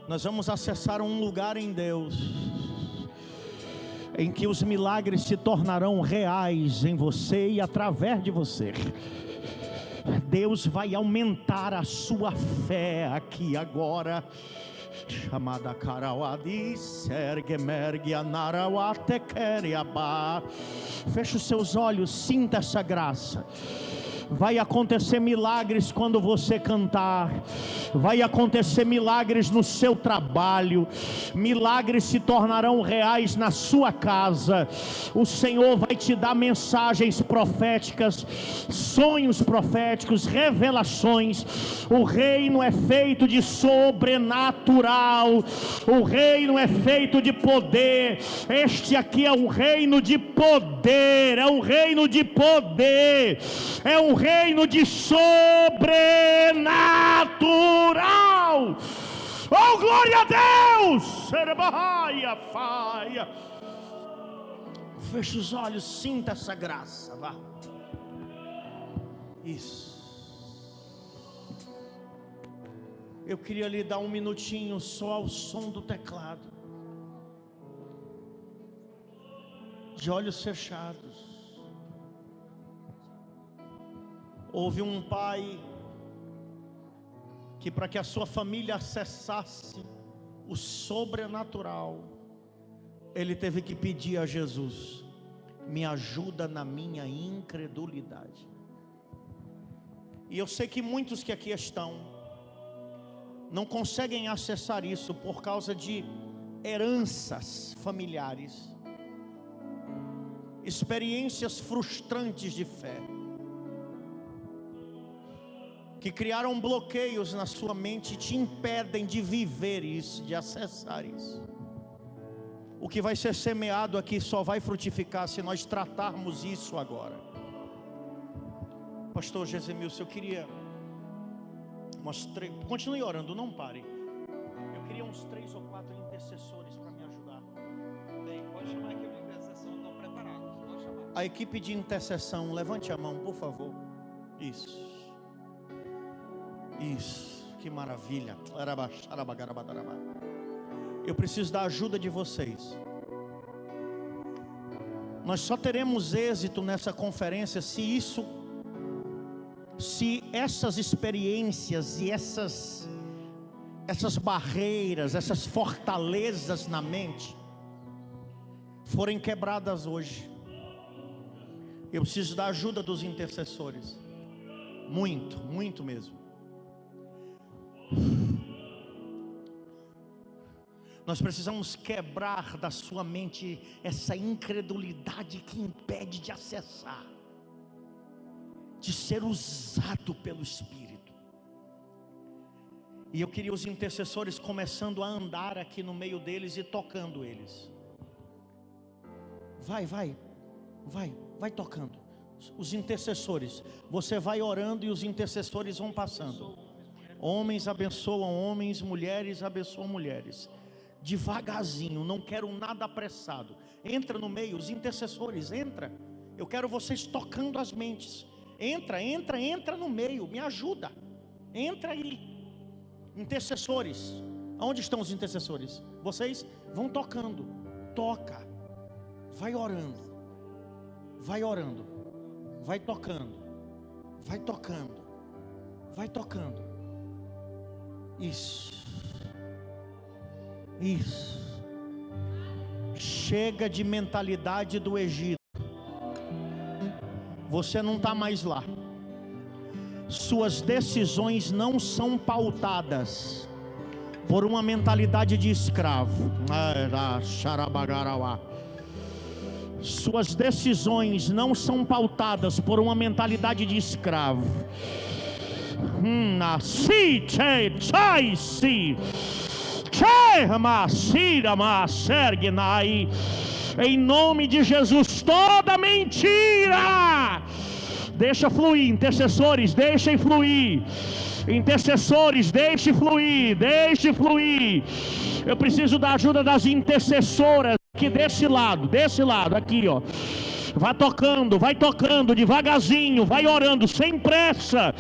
Speaker 2: Nós vamos acessar um lugar em Deus em que os milagres se tornarão reais em você e através de você. Deus vai aumentar a sua fé aqui agora. Chamada Karauadi Sergemergi Anarawate Keriaba. Feche os seus olhos, sinta essa graça. Vai acontecer milagres quando você cantar. Vai acontecer milagres no seu trabalho. Milagres se tornarão reais na sua casa. O Senhor vai te dar mensagens proféticas, sonhos proféticos, revelações. O reino é feito de sobrenatural. O reino é feito de poder. Este aqui é um reino de poder. É um reino de poder. É um reino de sobrenatural. Oh, glória a Deus! Feche os olhos, sinta essa graça. Vá. Isso. Eu queria lhe dar um minutinho só ao som do teclado, de olhos fechados. Houve um pai que, para que a sua família acessasse o sobrenatural, ele teve que pedir a Jesus: me ajuda na minha incredulidade. E eu sei que muitos que aqui estão não conseguem acessar isso por causa de heranças familiares, experiências frustrantes de fé, que criaram bloqueios na sua mente e te impedem de viver isso, de acessar isso. O que vai ser semeado aqui só vai frutificar se nós tratarmos isso agora. Pastor Gesemilson, eu queria continue orando, não pare. Eu queria uns 3 ou 4 intercessores para me ajudar.
Speaker 3: Bem, pode chamar a equipe de intercessão, estão preparados. Pode chamar.
Speaker 2: A equipe de intercessão, levante a mão, por favor. Isso, que maravilha. Eu preciso da ajuda de vocês. Nós só teremos êxito nessa conferência se essas experiências e essas barreiras, essas fortalezas na mente forem quebradas hoje. Eu preciso da ajuda dos intercessores. Muito mesmo. Nós precisamos quebrar da sua mente essa incredulidade que impede de acessar, de ser usado pelo Espírito. E eu queria os intercessores começando a andar aqui no meio deles e tocando eles. Vai tocando. Os intercessores, você vai orando e os intercessores vão passando. Homens abençoam homens, mulheres abençoam mulheres. Devagarzinho, não quero nada apressado. Entra no meio, os intercessores, entra. Eu quero vocês tocando as mentes. Entra no meio, me ajuda. Entra aí. Intercessores, onde estão os intercessores? Vocês vão tocando. Toca. Vai orando. Vai tocando. Vai tocando. Isso. Chega de mentalidade do Egito. Você não está mais lá. Suas decisões não são pautadas por uma mentalidade de escravo. Suas decisões não são pautadas por uma mentalidade de escravo. Em nome de Jesus, toda mentira, deixa fluir. Intercessores, deixem fluir. Intercessores, deixe fluir. Eu preciso da ajuda das intercessoras aqui desse lado, aqui, ó. Vai tocando devagarzinho, vai orando sem pressa.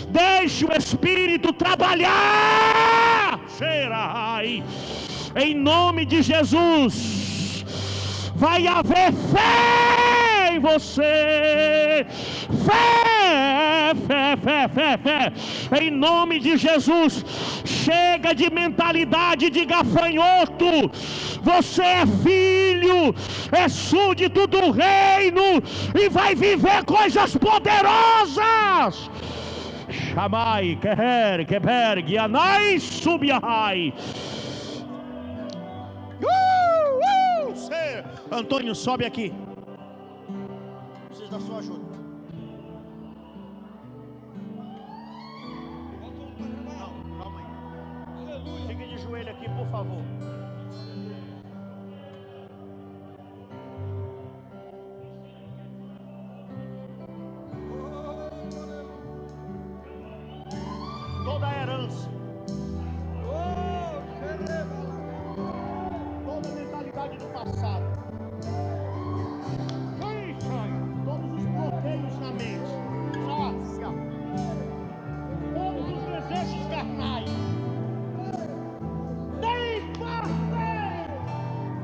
Speaker 2: Deixe o Espírito trabalhar. Em nome de Jesus, vai haver fé em você. Fé. Em nome de Jesus, chega de mentalidade de gafanhoto. Você é filho, é súdito do reino e vai viver coisas poderosas. Shamai, Keber, Gianai, Subiahai. Antônio, sobe aqui. Preciso da sua ajuda. Não, calma aí. Fique de joelho aqui, por favor. Toda a herança, toda a mentalidade do passado, todos os bloqueios na mente, todos os desejos carnais,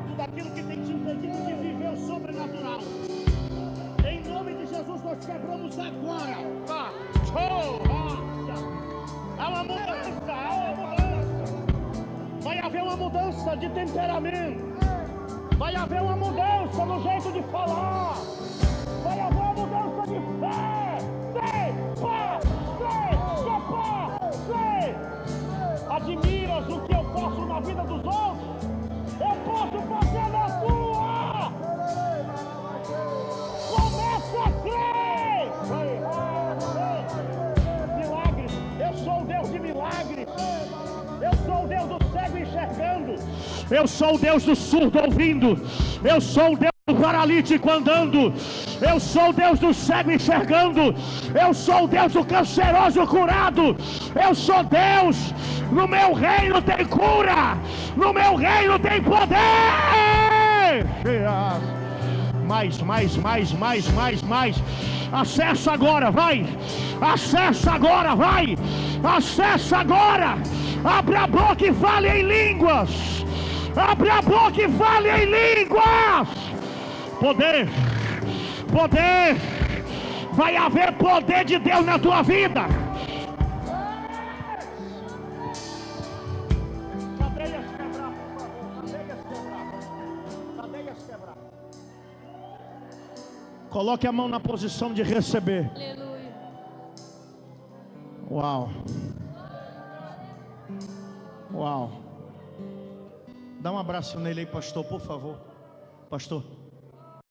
Speaker 2: tudo aquilo que tem te impedido de viver o sobrenatural. Em nome de Jesus nós quebramos agora. Há uma mudança. Vai haver uma mudança de temperamento. Vai haver uma mudança no jeito de falar. Vai haver mudança de fé. Admiras o que eu posso na vida dos outros, eu posso fazer na tua. Começa a crer. Milagres. Eu sou o Deus de milagres. Eu sou o Deus do cego enxergando. Eu sou o Deus do surdo ouvindo. Eu sou o Deus do paralítico andando. Eu sou o Deus do cego enxergando. Eu sou o Deus do canceroso curado. Eu sou Deus. No meu reino tem cura. No meu reino tem poder. Mais. Acessa agora, vai. Acessa agora, vai. Acessa agora. Abre a boca e fale em línguas. Abre a boca e fale em línguas. Poder. Vai haver poder de Deus na tua vida. Cadeias quebrar, por favor. Cadeias quebrar. Coloque a mão na posição de receber.
Speaker 4: Aleluia.
Speaker 2: Uau. Dá um abraço nele aí, pastor, por favor. Pastor,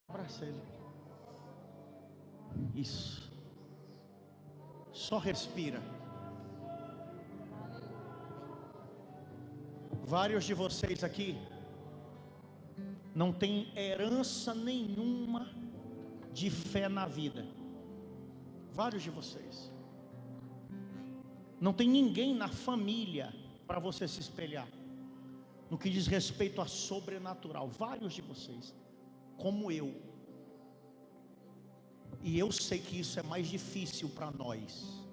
Speaker 2: abraça ele. Isso. Só respira. Vários de vocês aqui não tem herança nenhuma de fé na vida. Vários de vocês. Não tem ninguém na família para você se espelhar no que diz respeito a sobrenatural. Vários de vocês, como eu. E eu sei que isso é mais difícil para nós,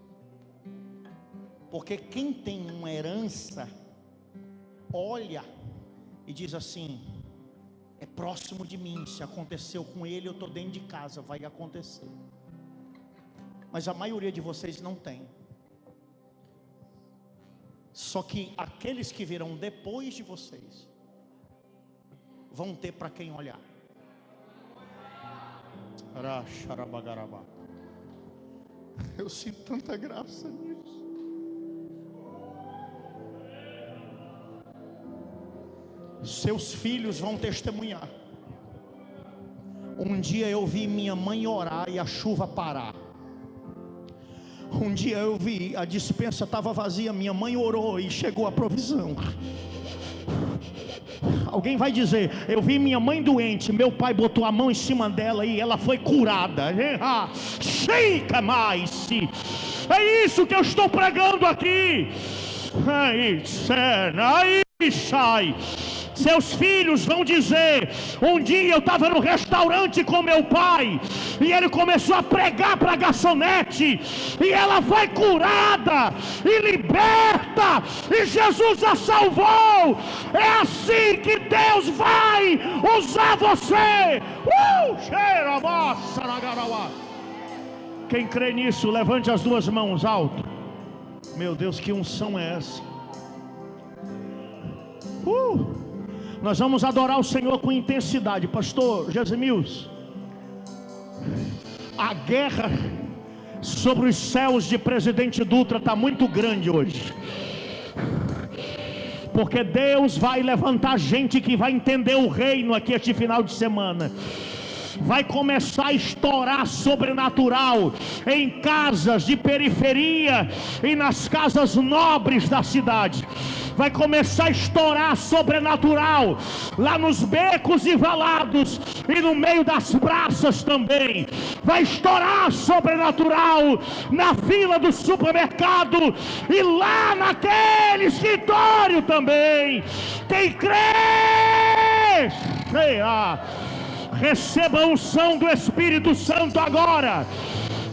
Speaker 2: porque quem tem uma herança olha e diz assim: é próximo de mim, se aconteceu com ele, eu estou dentro de casa, vai acontecer. Mas a maioria de vocês não tem. Só que aqueles que virão depois de vocês vão ter para quem olhar. Eu sinto tanta graça nisso. Seus filhos vão testemunhar. Um dia eu vi minha mãe orar e a chuva parar. Um dia eu vi, a despensa estava vazia, minha mãe orou e chegou a provisão. Alguém vai dizer: eu vi minha mãe doente, meu pai botou a mão em cima dela e ela foi curada. Cheika mais. É isso que eu estou pregando aqui. Aí sai. Seus filhos vão dizer: um dia eu estava no restaurante com meu pai e ele começou a pregar para a garçonete e ela foi curada e liberta e Jesus a salvou. É assim que Deus vai usar você. Quem crê nisso, levante as duas mãos alto. Meu Deus, que unção é essa? Nós vamos adorar o Senhor com intensidade. Pastor Jesemils, a guerra sobre os céus de Presidente Dutra está muito grande hoje, porque Deus vai levantar gente que vai entender o reino aqui este final de semana. Vai começar a estourar sobrenatural em casas de periferia e nas casas nobres da cidade. Vai começar a estourar sobrenatural lá nos becos e valados e no meio das praças também. Vai estourar sobrenatural na fila do supermercado e lá naquele escritório também. Quem crê, receba a unção do Espírito Santo agora.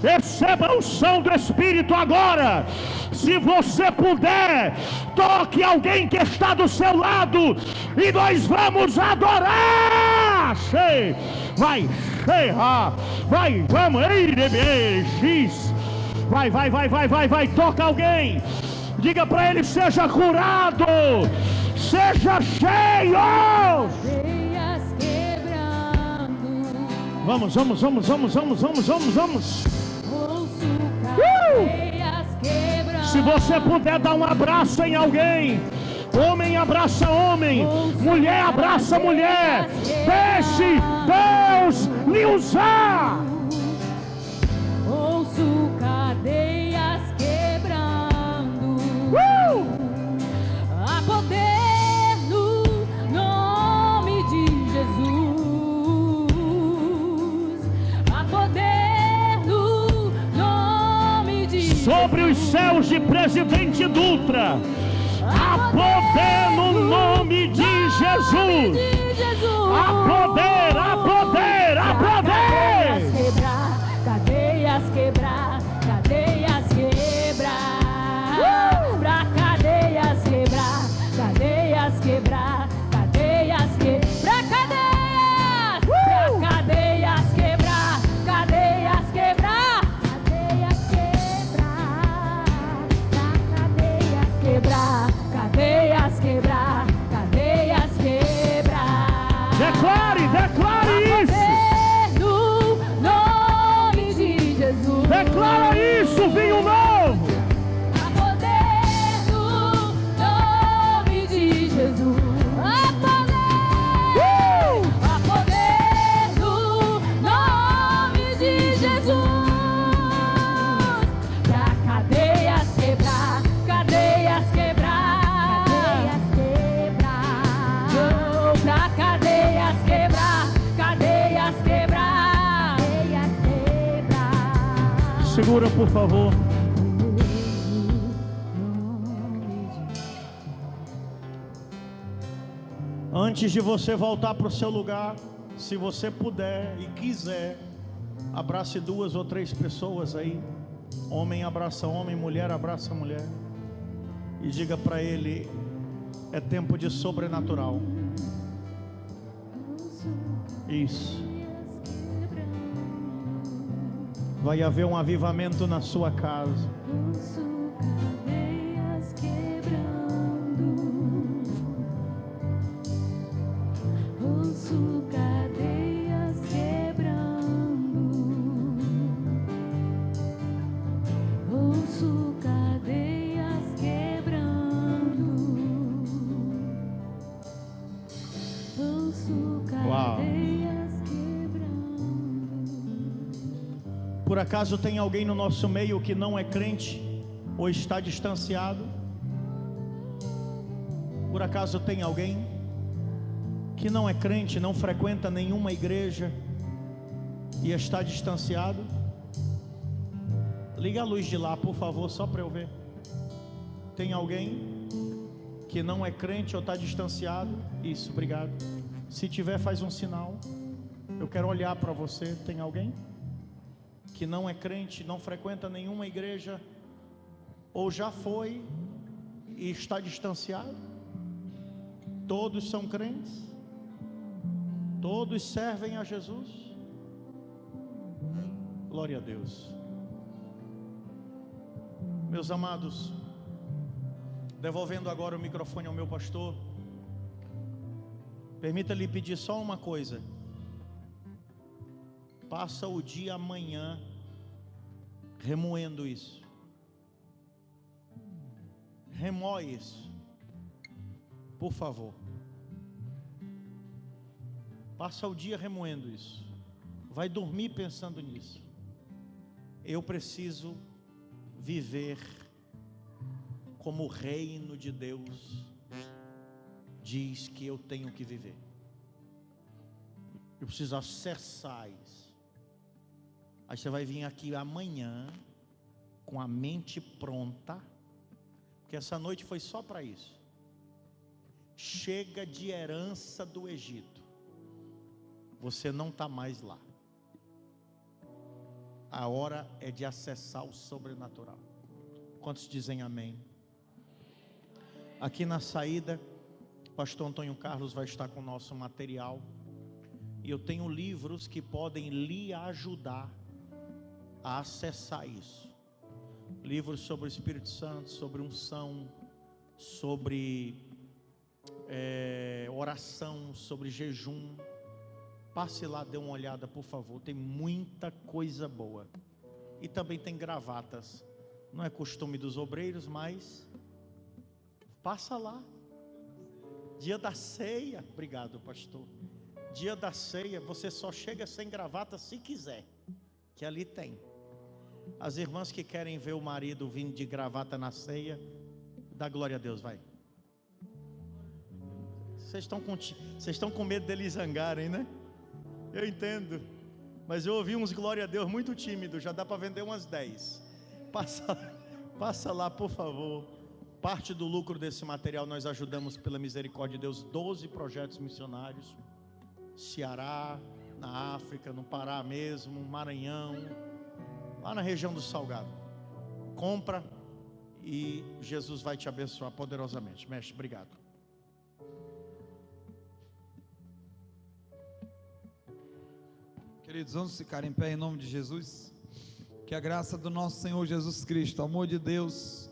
Speaker 2: Receba a unção do Espírito agora. Se você puder, toque alguém que está do seu lado e nós vamos adorar. Vai, vamos. Vai, toca alguém. Diga para ele: seja curado, seja cheio.
Speaker 4: Cadeias quebrando.
Speaker 2: Vamos. Se você puder dar um abraço em alguém, homem abraça homem, mulher abraça mulher, deixe Deus lhe usar.
Speaker 4: Ouço cadeias quebrando, há poder no nome de Jesus, há poder no nome de Jesus.
Speaker 2: Sobre os céus de Presidente Dutra, há poder no nome de Jesus. Há poder, há poder, há poder.
Speaker 4: Cadeias quebrar, cadeias quebrar. Pra cadeias quebrar, cadeias quebrar, cadeias quebrar. Pra cadeias quebrar, cadeias quebrar, cadeias quebrar. Pra cadeias quebrar, cadeias quebrar, cadeias quebrar.
Speaker 2: Declare isso. Declara isso, vinho novo.
Speaker 4: Há poder no nome de Jesus. Há poder no nome de Jesus. Pra cadeias quebrar, cadeias quebrar, cadeias quebrar. Pra cadeias quebrar, cadeias quebrar, cadeias quebrar.
Speaker 2: Segura, por favor. Antes de você voltar para o seu lugar, se você puder e quiser, abrace 2 ou 3 pessoas aí. Homem abraça homem, mulher abraça mulher. E diga para ele: é tempo de sobrenatural. Isso. Vai haver um avivamento na sua casa.
Speaker 4: Ouço cadeias quebrando, ouço cadeias quebrando, ouço cadeias quebrando, ouço cadeias quebrando.
Speaker 2: Por acaso tem alguém no nosso meio que não é crente ou está distanciado? Por acaso tem alguém que não é crente, não frequenta nenhuma igreja e está distanciado? Liga a luz de lá, por favor, só para eu ver. Tem alguém que não é crente ou está distanciado? Isso, obrigado. Se tiver, faz um sinal. Eu quero olhar para você. Tem alguém que não é crente, não frequenta nenhuma igreja, ou já foi e está distanciado? Todos são crentes? Todos servem a Jesus? Glória a Deus. Meus amados, devolvendo agora o microfone ao meu pastor, permita-lhe pedir só uma coisa. Passa o dia amanhã remoendo isso. Remoe isso, por favor. Passa o dia remoendo isso. Vai dormir pensando nisso. Eu preciso viver como o reino de Deus diz que eu tenho que viver. Eu preciso acessar isso. Aí você vai vir aqui amanhã com a mente pronta, porque essa noite foi só para isso. Chega de herança do Egito. Você não está mais lá. A hora é de acessar o sobrenatural. Quantos dizem amém? Aqui na saída, o pastor Antônio Carlos vai estar com o nosso material. E eu tenho livros que podem lhe ajudar a acessar isso. Livros sobre o Espírito Santo, sobre unção, sobre oração, sobre jejum, Passe lá, dê uma olhada, por favor. Tem muita coisa boa. E também tem gravatas. Não é costume dos obreiros, mas passa lá. Dia da ceia. Obrigado, pastor. Dia da ceia, você só chega sem gravata se quiser, que ali tem. As irmãs que querem ver o marido vindo de gravata na ceia, dá glória a Deus, vai. Vocês estão com medo deles zangarem, né? Eu entendo. Mas eu ouvi uns glória a Deus muito tímidos. Já dá para vender umas 10. Passa lá, por favor. Parte do lucro desse material nós ajudamos, pela misericórdia de Deus, 12 projetos missionários. Ceará, na África, no Pará mesmo, Maranhão, lá na região do Salgado. Compra e Jesus vai te abençoar poderosamente. Mestre, obrigado.
Speaker 3: Queridos, vamos ficar em pé em nome de Jesus. Que a graça do nosso Senhor Jesus Cristo, o amor de Deus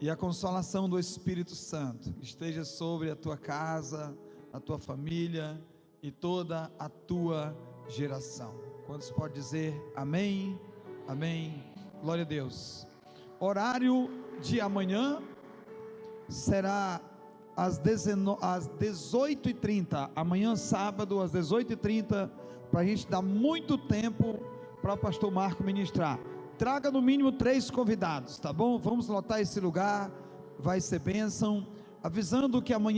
Speaker 3: e a consolação do Espírito Santo esteja sobre a tua casa, a tua família e toda a tua geração. Quantos podem dizer amém? Amém. Glória a Deus. Horário de amanhã será às 18h30. Amanhã, sábado, às 18h30, para a gente dar muito tempo para o pastor Marco ministrar. Traga no mínimo 3 convidados, tá bom? Vamos lotar esse lugar, vai ser bênção. Avisando que amanhã